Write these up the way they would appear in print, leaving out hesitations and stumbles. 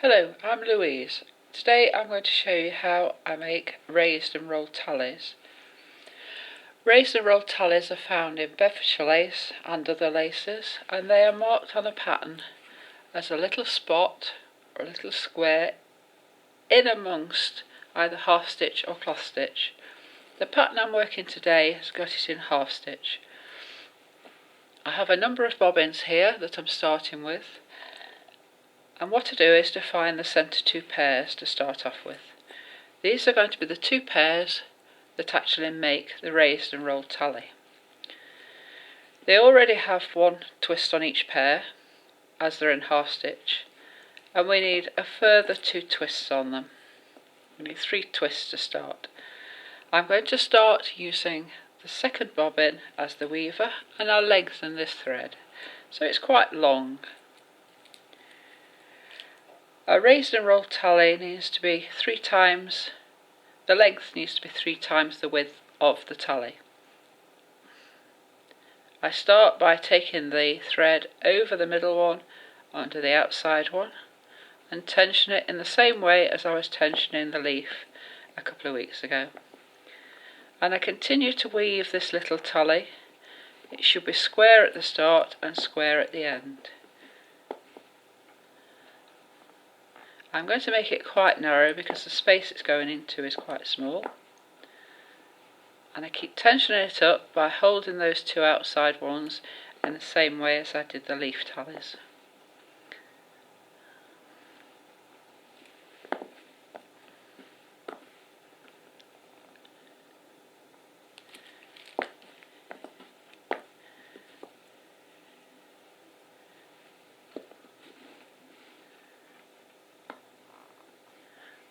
Hello, I'm Louise. Today I'm going to show you how I make raised and rolled tallies. Raised and rolled tallies are found in Bedfordshire Lace and other laces, and they are marked on a pattern as a little spot or a little square in amongst either half stitch or cloth stitch. The pattern I'm working today has got it in half stitch. I have a number of bobbins here that I'm starting with. And what to do is to find the centre two pairs to start off with. These are going to be the two pairs that actually make the raised and rolled tally. They already have one twist on each pair as they're in half stitch, and we need a further two twists on them. We need 3 twists to start. I'm going to start using the second bobbin as the weaver, and I'll lengthen this thread so it's quite long. A raised and rolled tally needs to be 3 times, the length needs to be 3 times the width of the tally. I start by taking the thread over the middle one onto the outside one and tension it in the same way as I was tensioning the leaf a couple of weeks ago. And I continue to weave this little tally. It should be square at the start and square at the end. I'm going to make it quite narrow because the space it's going into is quite small. And I keep tensioning it up by holding those 2 outside ones in the same way as I did the leaf tallies.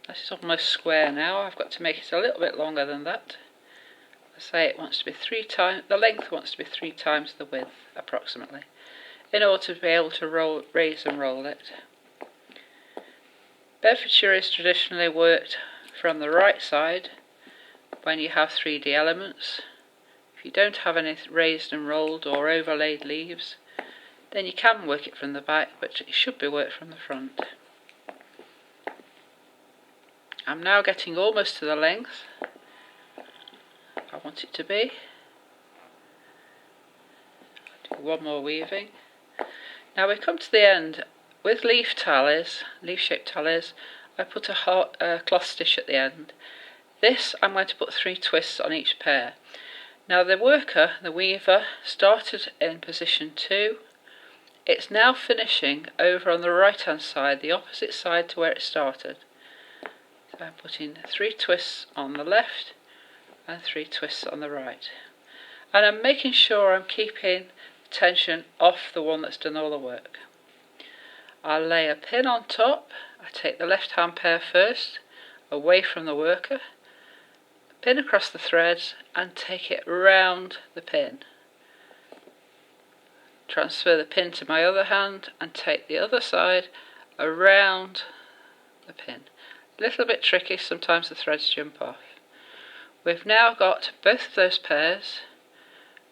This is almost square now. I've got to make it a little bit longer than that. I say it wants to be 3 times, the length wants to be 3 times the width approximately, in order to be able to raise and roll it. Bedfordshire is traditionally worked from the right side when you have 3D elements. If you don't have any raised and rolled or overlaid leaves, then you can work it from the back, but it should be worked from the front. I'm now getting almost to the length I want it to be. I'll do one more weaving. Now we come to the end. With leaf tallies, leaf-shaped tallies, I put a cloth stitch at the end. This I'm going to put 3 twists on each pair. Now the worker, the weaver, started in position 2. It's now finishing over on the right hand side, the opposite side to where it started. So I'm putting 3 twists on the left and 3 twists on the right. And I'm making sure I'm keeping the tension off the one that's done all the work. I'll lay a pin on top. I take the left hand pair first, away from the worker, pin across the threads and take it round the pin. Transfer the pin to my other hand and take the other side around the pin. A little bit tricky, sometimes the threads jump off. We've now got both of those pairs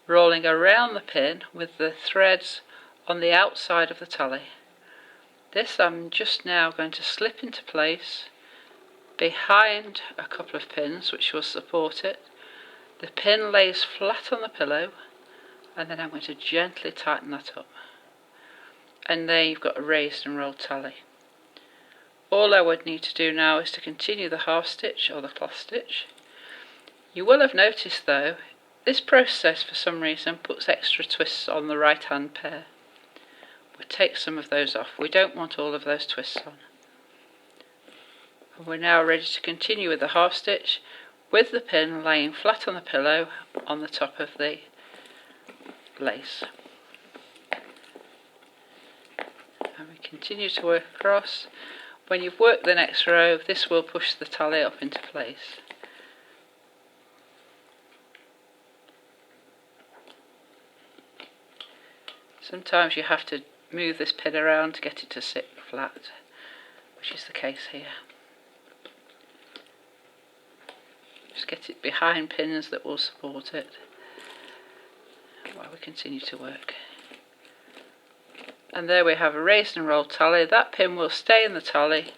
rolling around the pin with the threads on the outside of the tally. This I'm just now going to slip into place behind a couple of pins which will support it. The pin lays flat on the pillow and then I'm going to gently tighten that up. And there you've got a raised and rolled tally. All I would need to do now is to continue the half stitch or the cloth stitch. You will have noticed though, this process for some reason puts extra twists on the right hand pair. We'll take some of those off. We don't want all of those twists on. And we're now ready to continue with the half stitch with the pin laying flat on the pillow on the top of the lace. And we continue to work across. When you've worked the next row, this will push the tally up into place. Sometimes you have to move this pin around to get it to sit flat, which is the case here. Just get it behind pins that will support it while we continue to work. And there we have a raised and rolled tally. That pin will stay in the tally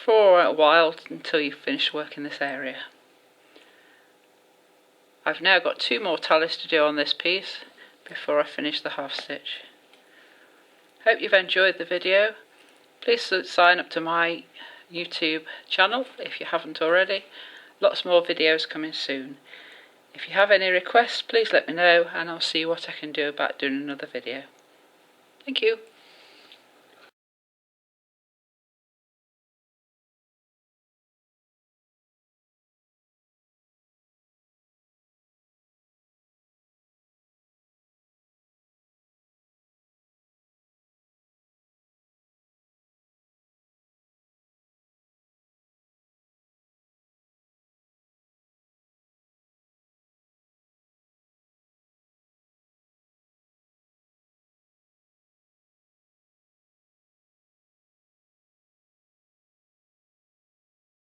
for a while until you finish working this area. I've now got 2 more tallies to do on this piece before I finish the half stitch. Hope you've enjoyed the video. Please sign up to my YouTube channel if you haven't already. Lots more videos coming soon. If you have any requests, please let me know and I'll see what I can do about doing another video. Thank you.